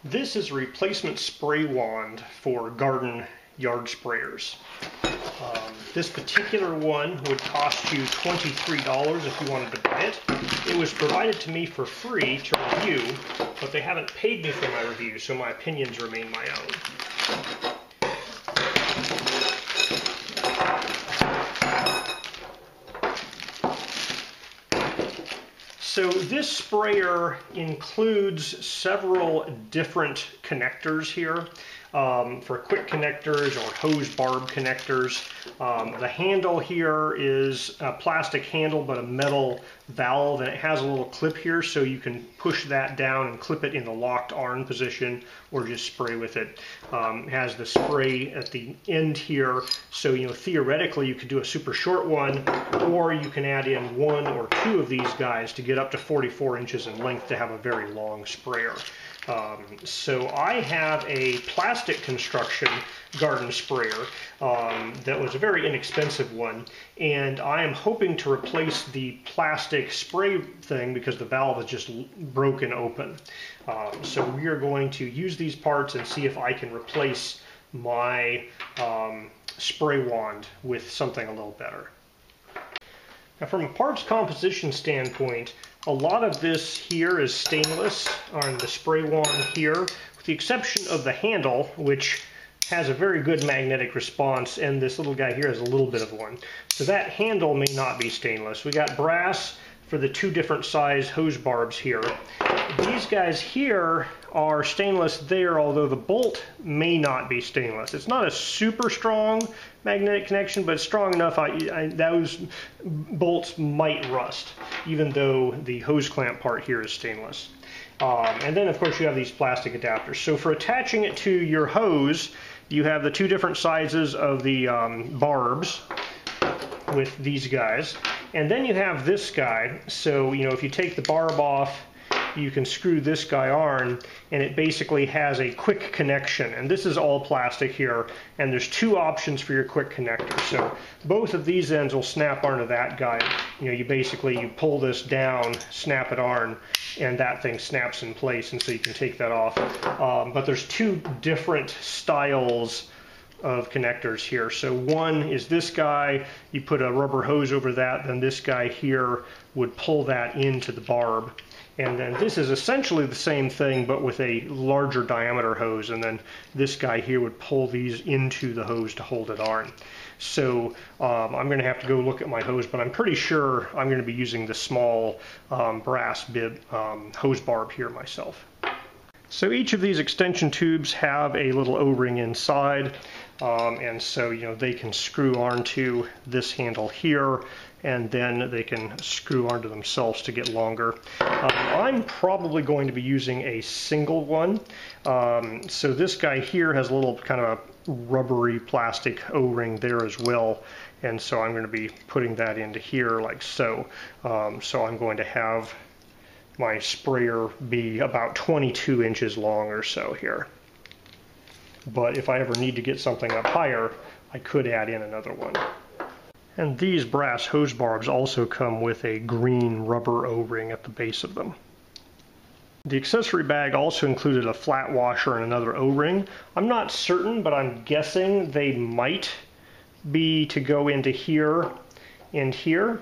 This is a replacement spray wand for garden yard sprayers. This particular one would cost you $23 if you wanted to buy it. It was provided to me for free to review, but they haven't paid me for my review, so my opinions remain my own. So this sprayer includes several different connectors here for quick connectors or hose barb connectors. The handle here is a plastic handle but a metal valve, and it has a little clip here so you can push that down and clip it in the locked arm position or just spray with it. It has the spray at the end here, so theoretically you could do a super short one, or you can add in one or two of these guys to get up to 44 inches in length to have a very long sprayer. So I have a plastic construction garden sprayer that was a very inexpensive one, and I am hoping to replace the plastic spray thing because the valve is just broken open. So we are going to use these parts and see if I can replace my spray wand with something a little better. Now, from a parts composition standpoint, a lot of this here is stainless on the spray wand here, with the exception of the handle, which has a very good magnetic response, and this little guy here has a little bit of one. So that handle may not be stainless. We got brass for the two different size hose barbs here. These guys here are stainless there, although the bolt may not be stainless. It's not a super strong magnetic connection, but it's strong enough those bolts might rust, even though the hose clamp part here is stainless. And then of course you have these plastic adapters. So for attaching it to your hose, you have the two different sizes of the barbs with these guys. And then you have this guy, so if you take the barb off, you can screw this guy on, and it basically has a quick connection. And this is all plastic here, and there's two options for your quick connector. So both of these ends will snap onto that guy. You pull this down, snap it on, and that thing snaps in place, and so you can take that off. But there's two different styles of connectors here. So one is this guy, you put a rubber hose over that, then this guy here would pull that into the barb. And then this is essentially the same thing but with a larger diameter hose, and then this guy here would pull these into the hose to hold it on. So I'm going to have to go look at my hose, but I'm pretty sure I'm going to be using the small brass bib hose barb here myself. So each of these extension tubes have a little O-ring inside, and so they can screw onto this handle here, and then they can screw onto themselves to get longer. I'm probably going to be using a single one. So this guy here has a little kind of a rubbery plastic O-ring there as well, and so I'm going to be putting that into here like so. So I'm going to have my sprayer be about 22 inches long or so here. But if I ever need to get something up higher, I could add in another one. And these brass hose barbs also come with a green rubber O-ring at the base of them. The accessory bag also included a flat washer and another O-ring. I'm not certain, but I'm guessing they might be to go into here and here,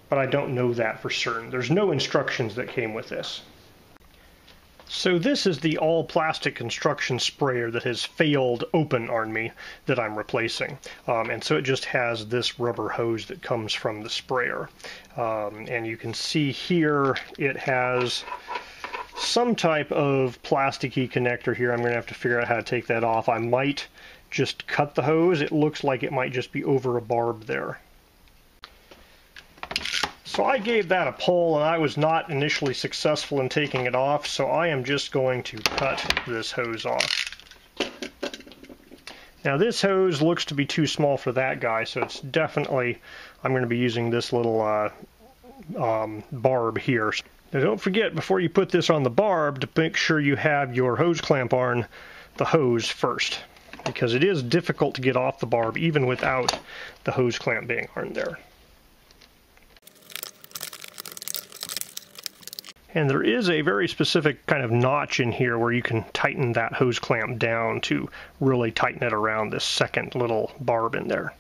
but I don't know that for certain. There's no instructions that came with this. So this is the all-plastic construction sprayer that has failed open on me that I'm replacing. And so it just has this rubber hose that comes from the sprayer. And you can see here it has some type of plasticky connector here. I'm going to have to figure out how to take that off. I might just cut the hose. It looks like it might just be over a barb there. So I gave that a pull, and I was not initially successful in taking it off, so I am just going to cut this hose off. Now this hose looks to be too small for that guy, so it's definitely, I'm going to be using this little barb here. Now don't forget, before you put this on the barb, to make sure you have your hose clamp on the hose first, because it is difficult to get off the barb even without the hose clamp being on there. And there is a very specific kind of notch in here where you can tighten that hose clamp down to really tighten it around this second little barb in there.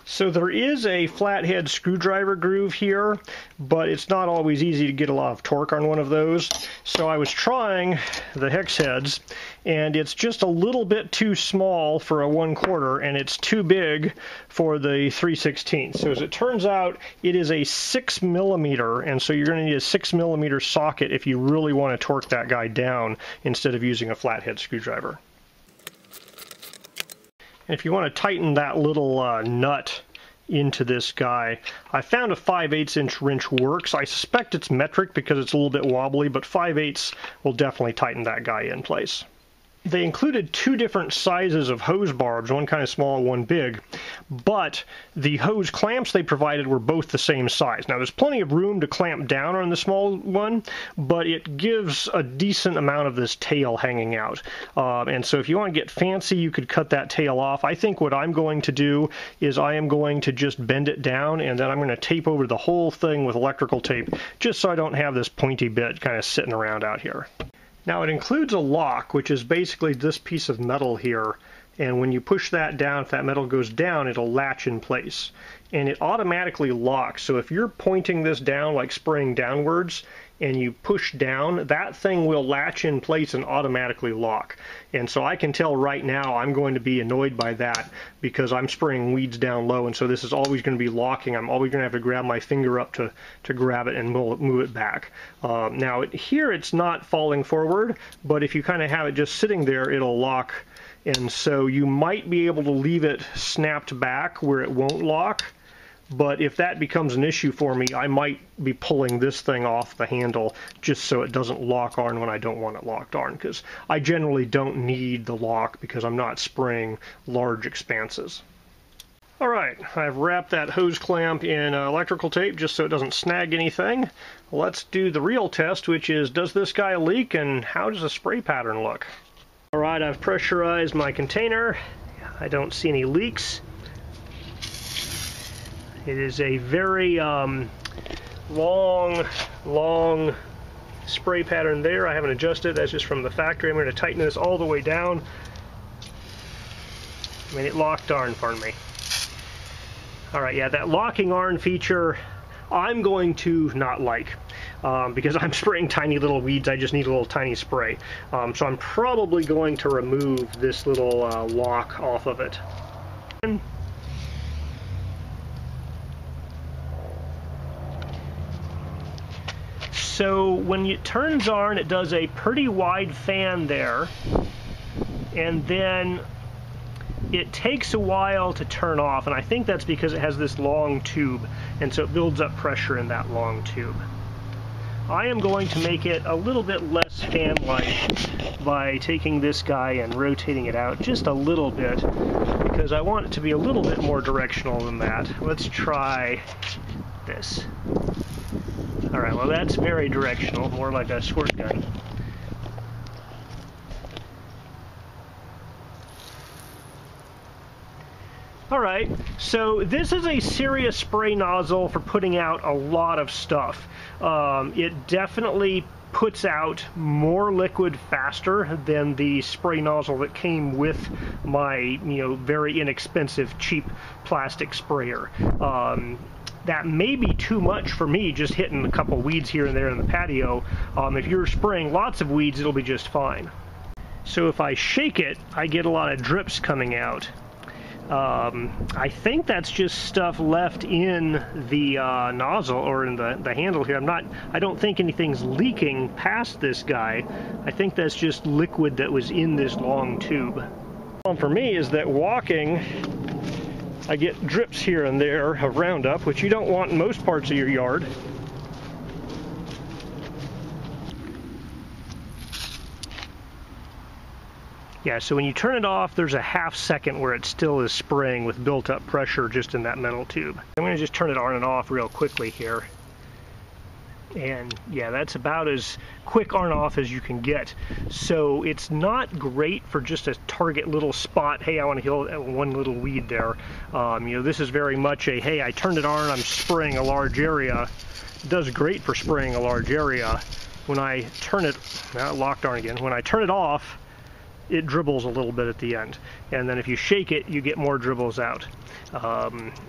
So there is a flathead screwdriver groove here, but it's not always easy to get a lot of torque on one of those. So I was trying the hex heads, and it's just a little bit too small for a 1/4, and it's too big for the 3/16. So as it turns out, it is a 6mm, and so you're going to need a 6mm socket if you really want to torque that guy down instead of using a flathead screwdriver. If you want to tighten that little nut into this guy, I found a 5/8" wrench works. I suspect it's metric because it's a little bit wobbly, but 5/8 will definitely tighten that guy in place. They included 2 different sizes of hose barbs, one kind of small, one big, but the hose clamps they provided were both the same size. Now there's plenty of room to clamp down on the small one, but it gives a decent amount of this tail hanging out. And so if you want to get fancy, you could cut that tail off. I think what I'm going to do is I am going to just bend it down, and then I'm going to tape over the whole thing with electrical tape, just so I don't have this pointy bit kind of sitting around out here. Now it includes a lock, which is basically this piece of metal here, and when you push that down, if that metal goes down, it'll latch in place. And it automatically locks, so if you're pointing this down, like spraying downwards, and you push down, that thing will latch in place and automatically lock. And so I can tell right now I'm going to be annoyed by that because I'm spraying weeds down low, and so this is always going to be locking. I'm always going to have to grab my finger up to grab it and move it back. Now here it's not falling forward, but if you kind of have it just sitting there, it'll lock. And so you might be able to leave it snapped back where it won't lock. But if that becomes an issue for me, I might be pulling this thing off the handle just so it doesn't lock on when I don't want it locked on, because I generally don't need the lock because I'm not spraying large expanses. Alright, I've wrapped that hose clamp in electrical tape just so it doesn't snag anything. Let's do the real test, which is, does this guy leak and how does the spray pattern look? Alright, I've pressurized my container. I don't see any leaks. It is a very long spray pattern there. I haven't adjusted. That's just from the factory. I'm going to tighten this all the way down. I mean, it locked arm, pardon me. Alright, yeah, that locking arm feature I'm going to not like. Because I'm spraying tiny little weeds, I just need a little tiny spray. So I'm probably going to remove this little lock off of it. So when it turns on, it does a pretty wide fan there, and then it takes a while to turn off, and I think that's because it has this long tube, and so it builds up pressure in that long tube. I am going to make it a little bit less fan-like by taking this guy and rotating it out just a little bit, because I want it to be a little bit more directional than that. Let's try this. Alright, well that's very directional, more like a squirt gun. Alright, so this is a serious spray nozzle for putting out a lot of stuff. It definitely puts out more liquid faster than the spray nozzle that came with my, very inexpensive, cheap plastic sprayer. That may be too much for me, just hitting a couple weeds here and there in the patio. If you're spraying lots of weeds, it'll be just fine. So if I shake it, I get a lot of drips coming out. I think that's just stuff left in the nozzle or in the handle here. I don't think anything's leaking past this guy. I think that's just liquid that was in this long tube. The problem for me is that walking, I get drips here and there of Roundup, which you don't want in most parts of your yard. Yeah, so when you turn it off, there's a half second where it still is spraying with built-up pressure just in that metal tube. I'm going to just turn it on and off real quickly here. And yeah, that's about as quick on off as you can get. So it's not great for just a target little spot. Hey, I want to kill one little weed there. You know, this is very much a, hey, I turned it on, I'm spraying a large area. It does great for spraying a large area. When I turn it, locked on again, when I turn it off, it dribbles a little bit at the end. And then if you shake it, you get more dribbles out.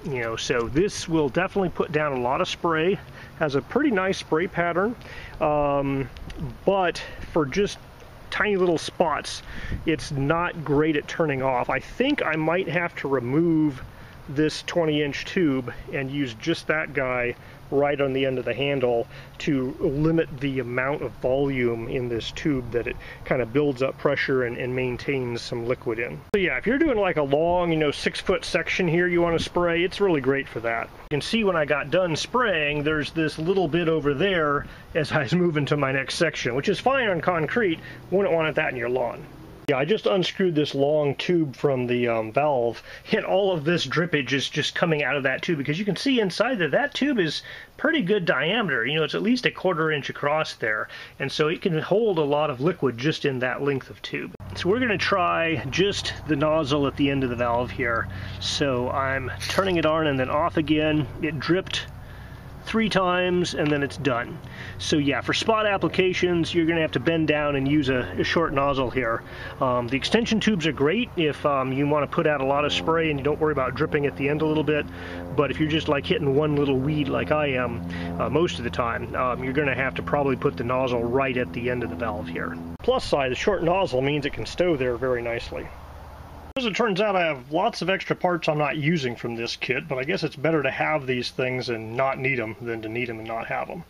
You know, so this will definitely put down a lot of spray. Has a pretty nice spray pattern, but for just tiny little spots, it's not great at turning off. I think I might have to remove this 20-inch tube and use just that guy right on the end of the handle to limit the amount of volume in this tube that it kind of builds up pressure and maintains some liquid in. So yeah, if you're doing like a long, you know, 6-foot section here you want to spray, it's really great for that. You can see when I got done spraying, there's this little bit over there as I was moving to my next section, which is fine on concrete. Wouldn't want that in your lawn. Yeah, I just unscrewed this long tube from the valve, and all of this drippage is just coming out of that tube, because you can see inside that tube is pretty good diameter. You know, it's at least a 1/4 inch across there, and so it can hold a lot of liquid just in that length of tube. So we're going to try just the nozzle at the end of the valve here. So I'm turning it on and then off again. It dripped 3 times and then it's done. So yeah, for spot applications, you're going to have to bend down and use a short nozzle here. The extension tubes are great if you want to put out a lot of spray and you don't worry about dripping at the end a little bit. But if you're just like hitting one little weed like I am most of the time, you're going to have to probably put the nozzle right at the end of the valve here. Plus side, the short nozzle means it can stow there very nicely. As it turns out, I have lots of extra parts I'm not using from this kit, but I guess it's better to have these things and not need them than to need them and not have them.